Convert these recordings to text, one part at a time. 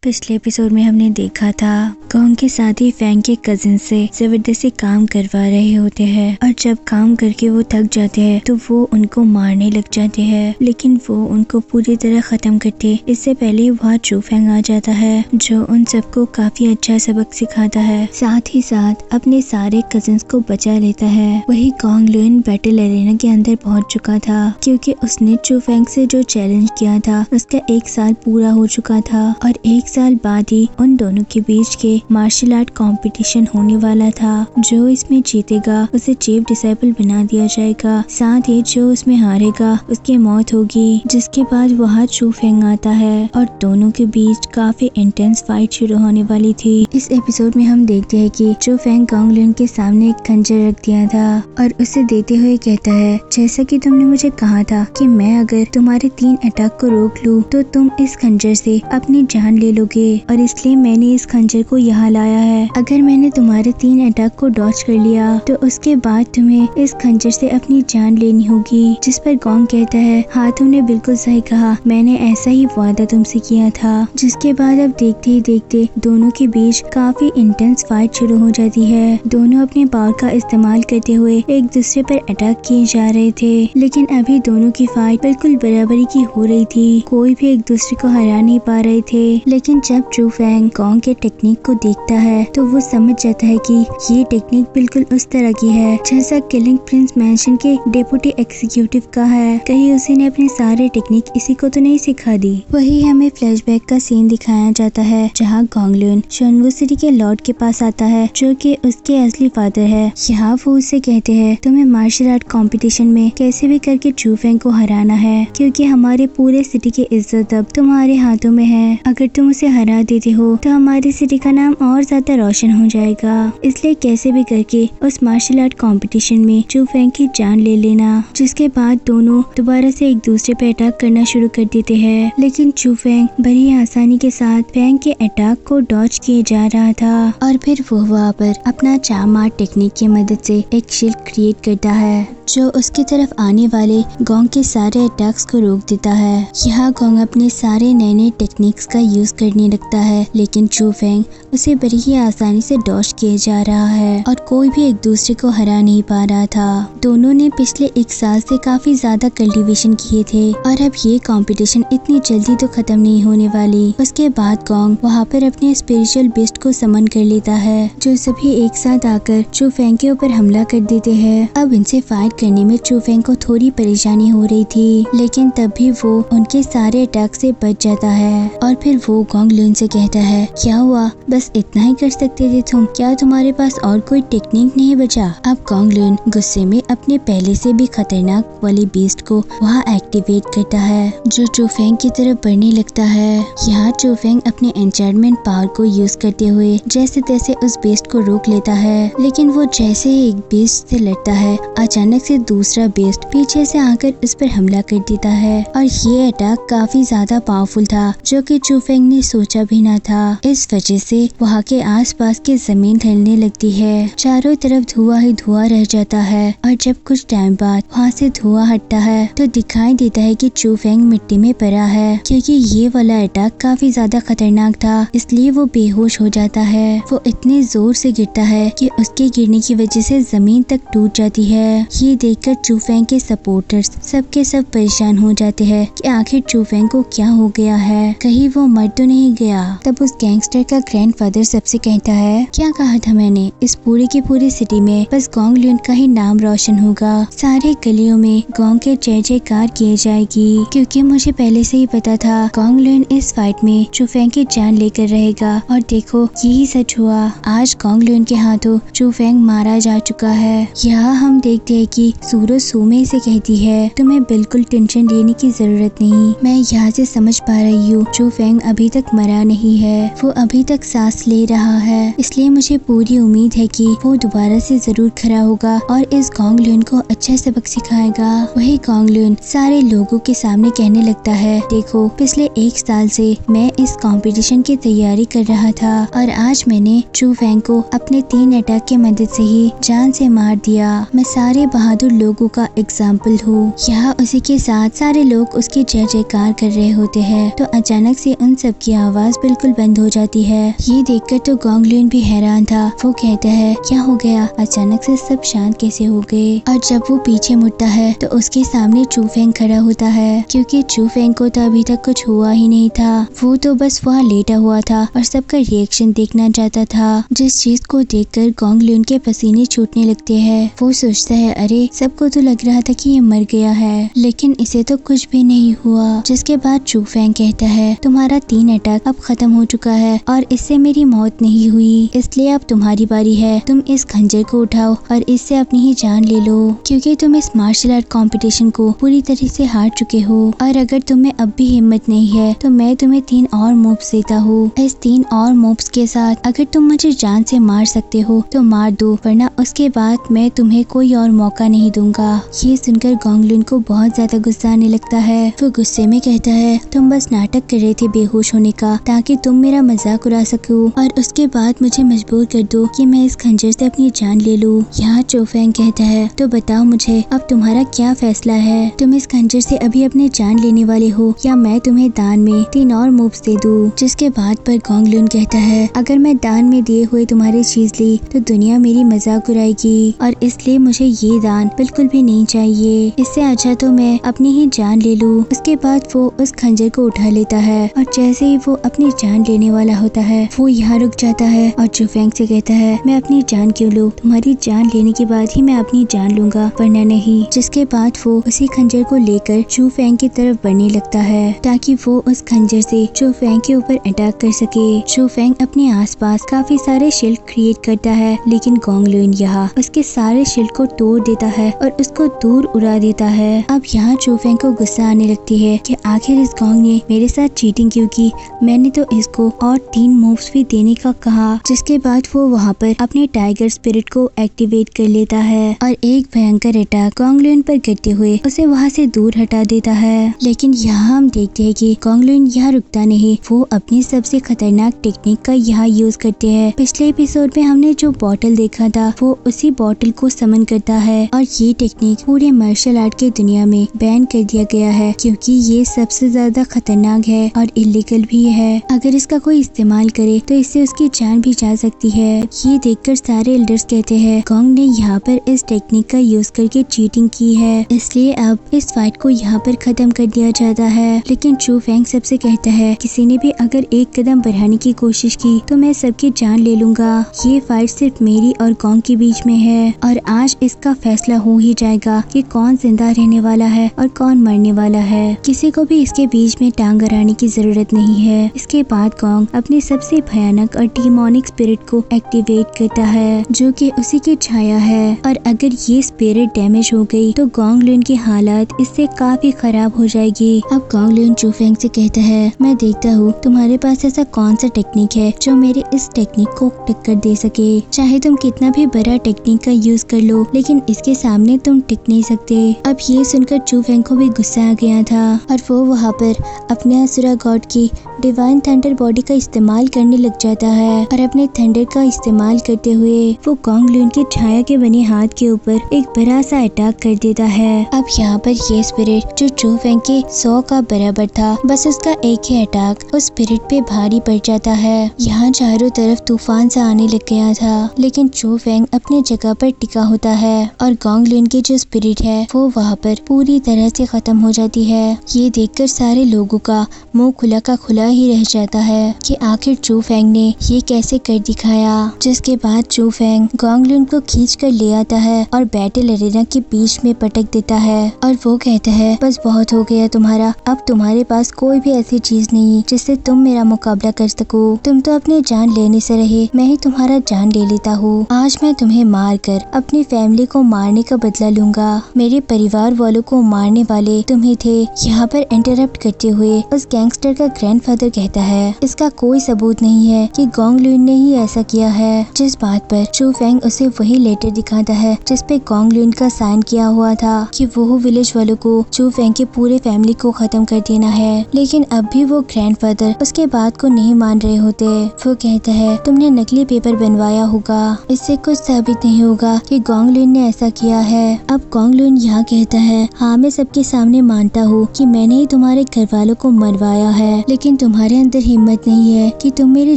पिछले एपिसोड में हमने देखा था गॉन्ग के साथ ही फैंग के कजिन से जबरदस्ती काम करवा रहे होते हैं और जब काम करके वो थक जाते हैं तो वो उनको मारने लग जाते हैं, लेकिन वो उनको पूरी तरह खत्म करते इससे पहले वहाँ चू फैंग आ जाता है जो उन सबको काफी अच्छा सबक सिखाता है, साथ ही साथ अपने सारे कजिन्स को बचा लेता है। वही गॉन्ग लुन बैटल एरेना के अंदर पहुँच चुका था क्योंकि उसने चू फैंग से जो चैलेंज किया था उसका 1 साल पूरा हो चुका था और 1 साल बाद ही उन दोनों के बीच के मार्शल आर्ट कंपटीशन होने वाला था। जो इसमें जीतेगा उसे चीफ डिसाइपल बना दिया जाएगा, साथ ही जो उसमें हारेगा उसकी मौत होगी। जिसके बाद वहाँ चू फैंग आता है और दोनों के बीच काफी इंटेंस फाइट शुरू होने वाली थी। इस एपिसोड में हम देखते हैं कि चू फैंग गॉन्ग लुन के सामने एक खंजर रख दिया था और उसे देते हुए कहता है, जैसा कि तुमने मुझे कहा था कि मैं अगर तुम्हारे 3 अटैक को रोक लूं तो तुम इस खंजर से अपनी जान ले लोगे और इसलिए मैंने इस खंजर को यहाँ लाया है। अगर मैंने तुम्हारे 3 अटैक को डॉच कर लिया तो उसके बाद तुम्हें इस खंजर से अपनी जान लेनी होगी। जिस पर गॉन्ग कहता है, हाँ तुमने बिल्कुल सही कहा, मैंने ऐसा ही वादा तुमसे किया था। जिसके बाद अब देखते ही देखते दोनों के बीच काफी इंटेंस फाइट शुरू हो जाती है। दोनों अपने पावर का इस्तेमाल करते हुए एक दूसरे पर अटैक किए जा रहे थे, लेकिन अभी दोनों की फाइट बिल्कुल बराबरी की हो रही थी। कोई भी एक दूसरे को हरा नहीं पा रहे थे। लेकिन जब चू फैंग गॉन्ग के टेक्निक को देखता है तो वो समझ जाता है कि ये टेक्निक बिल्कुल उस तरह की है जैसा किलिंग प्रिंस मैंशन के डेप्यूटी एग्जीक्यूटिव का है। कहीं उसी ने अपने सारे टेक्निक इसी को तो नहीं सिखा दी। वही हमें फ्लैशबैक का सीन दिखाया जाता है जहाँ गॉन्ग लुन शनवू सिटी के लॉर्ड के पास आता है जो कि उसके असली फादर है। यहाँ वो उससे कहते हैं, तुम्हें मार्शल आर्ट कॉम्पिटिशन में कैसे भी करके चू फैंग को हराना है क्योंकि हमारे पूरे सिटी की इज्जत अब तुम्हारे हाथों में है। अगर तुम उसे हरा देते हो तो हमारी सिटी का नाम और ज्यादा रोशन हो जाएगा, इसलिए कैसे भी करके उस मार्शल आर्ट कंपटीशन में चू फैंग की जान ले लेना। जिसके बाद दोनों दोबारा से एक दूसरे पे अटैक करना शुरू कर देते हैं, लेकिन चू फैंग बड़ी आसानी के साथ फैंग के अटैक को डॉच किए जा रहा था और फिर वो वहाँ पर अपना चार्म आर्ट टेक्निक की मदद से एक शील्ड क्रिएट करता है जो उसकी तरफ आने वाले गॉन्ग के सारे अटैक्स को रोक देता है। यहाँ गॉन्ग अपने सारे नए नए टेक्निक्स का यूज करने लगता है, लेकिन चू फैंग उसे बड़ी ही आसानी से डॉच किए जा रहा है और कोई भी एक दूसरे को हरा नहीं पा रहा था। दोनों ने पिछले 1 साल से काफी ज्यादा कल्टीवेशन किए थे और अब ये कंपटीशन इतनी जल्दी तो खत्म नहीं होने वाली। उसके बाद गॉन्ग वहाँ पर अपने स्पिरिचुअल बीस्ट को समन कर लेता है जो सभी एक साथ आकर चू फैंग के ऊपर हमला कर देते हैं। अब इनसे फाइट करने में चू फैंग को थोड़ी परेशानी हो रही थी, लेकिन तब भी वो उनके सारे अटैक से बच जाता है और फिर वो गॉन्ग लुन से कहता है, क्या हुआ, बस इतना ही कर सकते थे तुम, क्या तुम्हारे पास और कोई टेक्निक नहीं बचा? अब गॉन्ग लुन गुस्से में अपने पहले से भी खतरनाक वाले बीस्ट को वहाँ एक्टिवेट करता है जो चू फैंग की तरफ बढ़ने लगता है। यहाँ चू फैंग अपने एन्चांटमेंट पावर को यूज करते हुए जैसे तैसे उस बेस्ट को रोक लेता है, लेकिन वो जैसे ही एक बेस्ट से लड़ता है अचानक से दूसरा बेस्ट पीछे से आकर उस पर हमला कर देता है और ये अटैक काफी ज्यादा पावरफुल था जो कि चू फैंग ने सोचा भी ना था। इस वजह से वहाँ के आसपास की जमीन हिलने लगती है, चारों तरफ धुआं ही धुआं रह जाता है और जब कुछ टाइम बाद वहाँ से धुआं हटता है तो दिखाई देता है कि चू फैंग मिट्टी में पड़ा है क्योंकि ये वाला अटैक काफी ज्यादा खतरनाक था, इसलिए वो बेहोश हो जाता है। वो इतने जोर से गिरता है कि उसके गिरने की वजह से जमीन तक टूट जाती है। ये देखकर चू फैंग के सपोर्टर्स सबके सब परेशान हो जाते हैं कि आखिर चू फैंग को क्या हो गया है, कहीं वो मर तो नहीं गया। तब उस गैंगस्टर का ग्रैंडफादर सबसे कहता है, क्या कहा था मैंने, इस पूरी की पूरी सिटी में बस गॉन्ग लुन का ही नाम रोशन होगा, सारे गलियों में गॉन्ग के जय जयकार किए जाएगी क्योंकि मुझे पहले से ही पता था गॉन्ग लुन इस फाइट में चू फैंग की जान लेकर रहेगा। और देखो यही सच हुआ, आज गॉन्ग लुन के हाथों चू फैंग मारा जा चुका है। यहाँ हम देखते हैं कि सूरो सुमे से कहती है, तुम्हें बिल्कुल टेंशन लेने की जरूरत नहीं, मैं यहाँ से समझ पा रही हूँ चू फैंग अभी तक मरा नहीं है, वो अभी तक सांस ले रहा है, इसलिए मुझे पूरी उम्मीद है कि वो दोबारा से जरूर खड़ा होगा और इस गॉन्ग लुन को अच्छा सबक सिखाएगा। वही गॉन्ग लुन सारे लोगों के सामने कहने लगता है, देखो पिछले 1 साल से मैं इस कंपटीशन की तैयारी कर रहा था और आज मैंने चू फैंग को अपने 3 अटैक की मदद से ही जान से मार दिया। मैं सारे बहादुर लोगों का एग्जाम्पल हो। यहाँ उसी के साथ सारे लोग उसकी जय जयकार कर रहे होते हैं। तो अचानक से उन सब की आवाज बिल्कुल बंद हो जाती है। ये देखकर तो गोंग लुन भी हैरान था। वो कहता है क्या हो गया, अचानक से सब शांत कैसे हो गए। और जब वो पीछे मुड़ता है तो उसके सामने चू फेंग खड़ा होता है, क्योंकि चू फेंग को तो अभी तक कुछ हुआ ही नहीं था। वो तो बस वहाँ लेटा हुआ था और सबका रिएक्शन देखना चाहता था। जिस चीज को देखकर गोंग लुन के पसीने छूटने लगते हैं। वो सोचता है अरे सबको तो लग रहा था कि ये मर गया है, लेकिन इसे तो कुछ भी नहीं हुआ। जिसके बाद चू फेंग कहता है तुम्हारा 3 अटैक अब खत्म हो चुका है और इससे मेरी मौत नहीं हुई, इसलिए अब तुम्हारी बारी है। तुम इस खंजर को उठाओ और इससे अपनी ही जान ले लो, क्योंकि तुम इस मार्शल आर्ट कंपटीशन को पूरी तरह से हार चुके हो। और अगर तुम्हें अब भी हिम्मत नहीं है तो मैं तुम्हें 3 और मूव्स देता हूँ। इस 3 और मूव्स के साथ अगर तुम मुझे जान से मार सकते हो तो मार दो, वरना उसके बाद मैं तुम्हें कोई और मौका नहीं दूंगा। ये सुनकर गोंग लुन को बहुत ज्यादा गुस्सा आने लगता है। वो गुस्से में कहता है तुम बस नाटक कर रहे थे बेहोश होने का, ताकि तुम मेरा मजाक उड़ा सको और उसके बाद मुझे मजबूर कर दो कि मैं इस खंजर से अपनी जान ले लूं। यहाँ चू फेंग कहता है तो बताओ मुझे अब तुम्हारा क्या फैसला है, तुम इस खंजर से अभी अपनी जान लेने वाले हो या मैं तुम्हें दान में 3 और मूव्स दे दूं। जिसके बाद पर गोंग लुन कहता है अगर मैं दान में दिए हुए तुम्हारी चीज ली तो दुनिया मेरी मजाक उड़ाएगी और इसलिए मुझे ये दान बिल्कुल भी नहीं चाहिए। इससे अच्छा तो मैं अपनी ही जान ले लूं। उसके बाद वो उस खंजर को उठा लेता है और जैसे ही वो अपनी जान लेने वाला होता है वो यहाँ रुक जाता है और चू फेंग से कहता है मैं अपनी जान क्यों लूं, तुम्हारी जान लेने के बाद ही मैं अपनी जान लूंगा, वरना नहीं। जिसके बाद वो उसी खंजर को लेकर चू फेंग की तरफ बढ़ने लगता है ताकि वो उस खंजर से चू फेंग के ऊपर अटैक कर सके। चू फेंग अपने आसपास काफी सारे शिल्ड क्रिएट करता है, लेकिन गोंग लुन यहाँ उसके सारे शिल्ड को तोड़ देता है और उसको दूर उड़ा देता है। अब यहाँ चू फेंग को गुस्सा आने लगती है कि आखिर इस गोंग ने मेरे साथ चीटिंग क्यों की, मैंने तो इसको और 3 मूव्स भी देने का कहा। जिसके बाद वो वहाँ पर अपने टाइगर स्पिरिट को एक्टिवेट कर लेता है और एक भयंकर अटैक गोंग लुन पर करते हुए उसे वहाँ से दूर हटा देता है। लेकिन यहाँ हम देखते हैं कि गोंग लुन यहाँ रुकता नहीं, वो अपनी सबसे खतरनाक टेक्निक का यहाँ यूज करते हैं। पिछले एपिसोड में हमने जो बॉटल देखा था वो उसी बॉटल को समन करता है और ये टेक्निक पूरे मार्शल आर्ट की दुनिया में बैन कर दिया गया है, क्योंकि ये सबसे ज्यादा खतरनाक है और इलीगल भी है। अगर इसका कोई इस्तेमाल करे तो इससे उसकी जान भी जा सकती है। ये देखकर सारे एल्डर्स कहते हैं गोंग ने यहाँ पर इस टेक्निक का यूज करके चीटिंग की है, इसलिए अब इस फाइट को यहाँ पर खत्म कर दिया जाता है। लेकिन चू फेंग सबसे कहता है किसी ने भी अगर एक कदम बढ़ाने की कोशिश की तो मैं सबकी जान ले लूंगा। ये फाइट सिर्फ मेरी और गोंग के बीच में है और आज इसका फैसला हो ही जाएगा कि कौन जिंदा रहने वाला है और कौन मरने वाला है। किसी को भी इसके बीच में टांग अड़ाने की जरूरत नहीं है। इसके बाद गोंग अपनी सबसे भयानक और डिमोनिक स्पिरिट को एक्टिवेट करता है, जो कि उसी की छाया है। और अगर ये स्पिरिट डैमेज हो गई तो गोंग लुन की हालत इससे काफी खराब हो जाएगी। अब गोंग लुन चू फेंग से कहता है मैं देखता हूँ तुम्हारे पास ऐसा कौन सा टेक्निक है जो मेरे इस टेक्निक को टक्कर दे सके। चाहे तुम कितना भी बड़ा टेक्निक का यूज कर लो, लेकिन इसके सामने तुम टिक नहीं सकते। अब ये सुनकर चू फेंग को भी गुस्सा आ गया था और वो वहाँ पर अपने असुरा गॉड की डिवाइन थंडर बॉडी का इस्तेमाल करने लग जाता है और अपने थंडर का इस्तेमाल करते हुए वो गोंग लुन की छाया के बने हाथ के ऊपर एक बड़ा सा अटैक कर देता है। अब यहाँ पर ये स्पिरिट जो चू फेंग के 100 का बराबर था, बस उसका एक ही अटैक उस स्पिरिट पे भारी पड़ जाता है। यहाँ चारों तरफ तूफान सा आने लग गया था, लेकिन चू फेंग अपने जगह पर टिका होता है और गोंग लुन की जो स्पिरिट है वो वहाँ पर पूरी तरह से खत्म हो जाती है। ये देखकर सारे लोगों का मुंह खुला का खुला ही रह जाता है कि आखिर चू फेंग ने ये कैसे कर दिखाया। जिसके बाद चू फेंग गोंग लुन को खींच कर ले आता है और बैटल एरेना के बीच में पटक देता है और वो कहता है बस बहुत हो गया तुम्हारा, अब तुम्हारे पास कोई भी ऐसी चीज नहीं जिससे तुम मेरा मुकाबला कर सको। तुम तो अपनी जान लेने से रहे, मैं ही तुम्हारा जान ले लेता हूँ। आज मैं तुम्हें मार कर अपनी फैमिली को मारने का बदला लूंगा। मेरे परिवार वालों को मारने वाले तुम्ही थे। यहाँ पर इंटरप्ट करते हुए उस गैंगस्टर का ग्रैंडफादर कहता है इसका कोई सबूत नहीं है कि गोंग लुन ने ही ऐसा किया है। जिस बात पर चू फेंग उसे वही लेटर दिखाता है जिसपे गोंग लुन का साइन किया हुआ था कि वो विलेज वालों को चू फेंग के पूरे फैमिली को खत्म कर देना है। लेकिन अब भी वो ग्रैंडफादर उसके बात को नहीं मान रहे होते। वो कहता है तुमने नकली पेपर बनवाया होगा, इससे कुछ साबित नहीं होगा कि गोंग लुन ने ऐसा किया है। अब गोंगलुन यहाँ कहता है, हाँ मैं सबके सामने मानता हूँ कि मैंने ही तुम्हारे घर वालों को मरवाया है, लेकिन तुम्हारे अंदर हिम्मत नहीं है कि तुम मेरी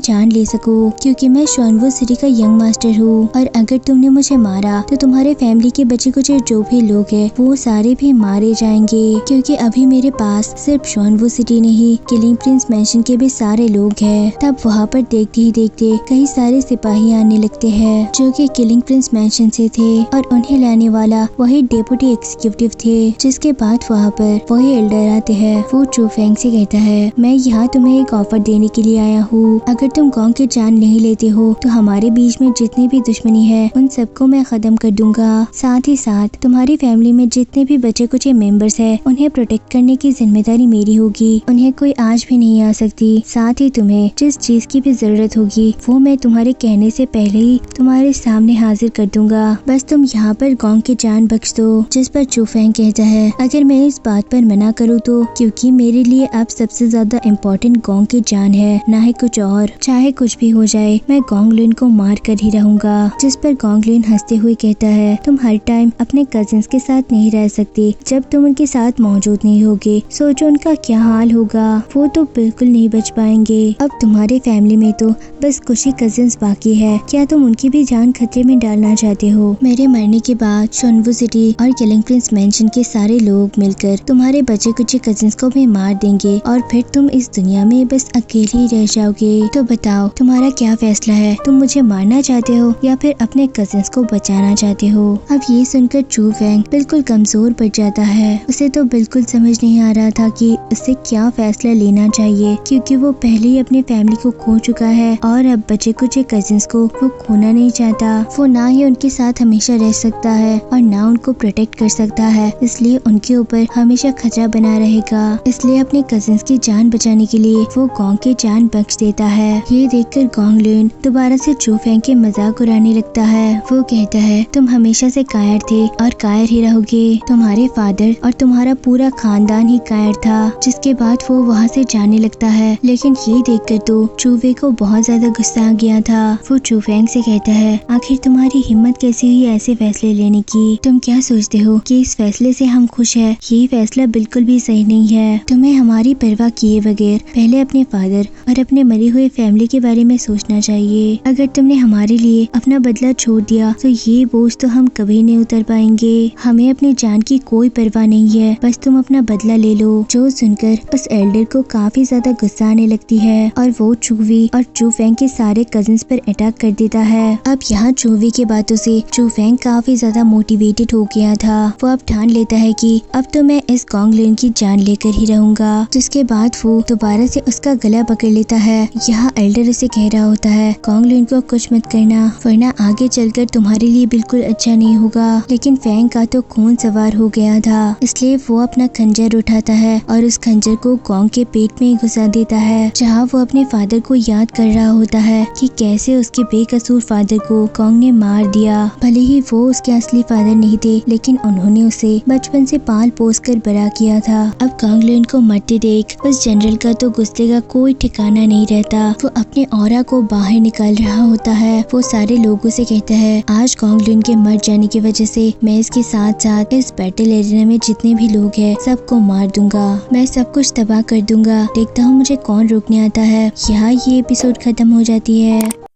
जान ले सको, क्योंकि मैं शॉनवू सिटी का यंग मास्टर हूँ और अगर तुमने मुझे मारा तो तुम्हारे फैमिली के बचे कुछ जो भी लोग हैं वो सारे भी मारे जाएंगे, क्योंकि अभी मेरे पास सिर्फ शॉनवू सिटी नहीं किलिंग प्रिंस मैंशन के भी सारे लोग हैं। तब वहाँ पर देखते ही देखते कई सारे सिपाही आने लगते हैं जो कि किलिंग प्रिंस मैंशन से थे और उन्हें लाने वाला वही डेप्यूटी एग्जीक्यूटिव थे। जिसके बाद वहाँ पर वही एल्डर आते हैं। वो चू फेंग से कहता है, मैं यहाँ तुम्हें एक ऑफर देने के लिए आया हूँ, अगर तुम गोंग की जान नहीं लेते हो तो हमारे बीच में जितनी भी दुश्मनी है उन सबको मैं खत्म कर दूंगा। साथ ही साथ तुम्हारी फैमिली में जितने भी बचे कुछ मेंबर्स हैं उन्हें प्रोटेक्ट करने की जिम्मेदारी मेरी होगी, उन्हें कोई आज भी नहीं आ सकती। साथ ही तुम्हें जिस चीज की भी जरूरत होगी वो मैं तुम्हारे कहने से पहले ही तुम्हारे सामने हाजिर कर दूंगा, बस तुम यहाँ पर गोंग की जान बख्श दो। जिस पर चू फेंग कहता है, अगर मैं इस बात पर मना करूँ तो, क्योंकि मेरे लिए अब सबसे ज्यादा इम्पोर्टेंट गोंग की जान है, ना ही कुछ और। चाहे कुछ भी हो जाए मैं गोंगलुन को मार कर ही रहूंगा। जिस पर गोंगलुन हंसते हुए कहता है, तुम हर टाइम अपने कजिन्स के साथ नहीं रह सकते, जब तुम उनके साथ मौजूद नहीं होगे सोचो उनका क्या हाल होगा, वो तो बिल्कुल नहीं बच पाएंगे। अब तुम्हारे फैमिली में तो बस कुछ ही कजिन्स बाकी है, क्या तुम उनकी भी जान खतरे में डालना चाहते हो? मेरे मरने के बाद शॉनवू सिटी और किलिंग प्रिंस मैंशन के सारे लोग मिलकर तुम्हारे बचे कुछ कजिन्स को भी मार देंगे और फिर तुम इस दुनिया में बस अकेले ही रह जाओगे। तो बताओ तुम्हारा क्या फैसला है, तुम मुझे मारना चाहते हो या फिर अपने कजिन्स को बचाना चाहते हो? अब ये सुनकर चू फेंग बिल्कुल कमजोर पड़ जाता है। उसे तो बिल्कुल समझ नहीं आ रहा था कि उसे क्या फैसला लेना चाहिए, क्योंकि वो पहले ही अपनी फैमिली को खो चुका है और अब बचे कुछ कजिन्स को वो खोना नहीं चाहता। वो ना ही उनके साथ हमेशा रह सकता है और ना उनको प्रोटेक्ट कर सकता है, इसलिए उनके ऊपर हमेशा खतरा बना रहेगा। इसलिए अपने कजिन्स की जान बचाने के लिए वो गोंग की जान बख्श देता है। ये देखकर गोंगलुन दोबारा से चू फेंग के मजाक उड़ाने लगता है। वो कहता है, तुम हमेशा से कायर थे और कायर ही रहोगे, तुम्हारे फादर और तुम्हारा पूरा खानदान ही कायर था। जिसके बाद वो वहाँ से जाने लगता है, लेकिन ये देखकर तो चूवे को बहुत ज्यादा गुस्सा आ गया था। वो चू फेंग से कहता है, आखिर तुम्हारी हिम्मत कैसे हुई ऐसे फैसले लेने की? तुम क्या सोचते हो कि इस फैसले से हम खुश हैं? ये फैसला बिल्कुल भी सही नहीं है। तुम्हें हमारी परवाह किए बगैर पहले अपने फादर और अपने मरे हुए फैमिली के बारे में सोचना चाहिए। अगर तुमने हमारे लिए अपना बदला छोड़ दिया तो ये बोझ तो हम कभी नहीं उतर पाएंगे। हमें अपनी जान की कोई परवाह नहीं है, बस तुम अपना बदला ले लो। जो सुनकर उस एल्डर को काफी ज्यादा गुस्सा आने लगती है और वो चूवी और चू फेंग के सारे कजिन्स पर अटैक कर देता है। अब यहाँ चूवी की बातों से चू फेंग काफी ज्यादा मोटिवेटेड हो गया था। वो अब ठान लेता है कि अब तो मैं इस गोंगलुन की जान लेकर ही रहूंगा। जिसके बाद वो दोबारा से उसका गला पकड़ लेता है। यहाँ एल्डर उसे कह रहा होता है, गोंगलुन को कुछ मत करना वरना आगे चलकर तुम्हारे लिए बिल्कुल अच्छा नहीं होगा। लेकिन फेंग का तो खून सवार हो गया था, इसलिए वो अपना खंजर उठाता है और उस खंजर को गोंग के पेट में घुसा देता है, जहाँ वो अपने फादर को याद कर रहा होता है कि कैसे उसके बेकसूर फादर को गोंग ने मार दिया। भले ही वो उसके असली फादर नहीं थे, लेकिन उन्होंने उसे बचपन से पाल पोस कर बड़ा किया था। अब गोंगलुन को मरते देख उस जनरल का तो गुस्से का कोई ठिकाना नहीं रहता। वो अपने ऑरा को बाहर निकाल रहा होता है। वो सारे लोगों से कहता है, आज गोंगलुन के मर जाने की वजह से मैं इसके साथ साथ इस बैटल एरिया में जितने भी लोग हैं सबको मार दूंगा, मैं सब कुछ तबाह कर दूंगा। देखता हूँ मुझे कौन रोकने आता है। यहाँ ये एपिसोड खत्म हो जाती है।